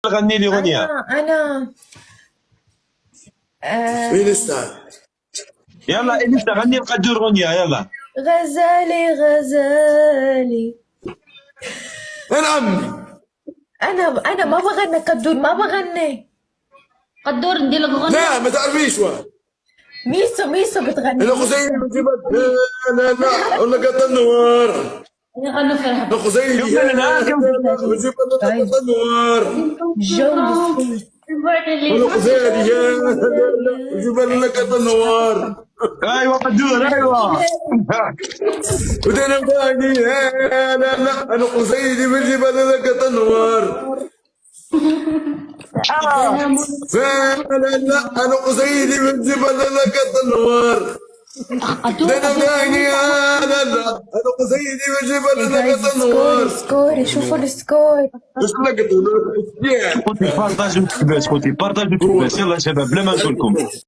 غني لي اغنيه. انا مين لسه؟ يلا انت غني القدور اغنيه يلا. غزالي غزالي. نعم. انا ما بغني قدور، ما بغني. قدور ندير لك اغنيه. لا ما تعرفيش واه. ميسو بتغني. انا خزيني من جبل. لا لا ولا قطع النوار. يغنوا فرحه. انا خزيني كمل انا كمل. من جبل قطع النوار. جو انا خزيني من جبل قطع النوار. ايوه قدور ايوه. ودنا باقي. لا لا انا خزيني من جبل قطع النوار. لا لا انا خزيني من جبل قطع النوار. دنا باقي. لا لا انا خزيني من جبل قطع النوار. سكوري شوفوا السكور. ايش لقيت؟ خوتي بارطاج وتكباس، خوتي بارطاج وتكباس. يلا شباب بلا ما نقول لكم.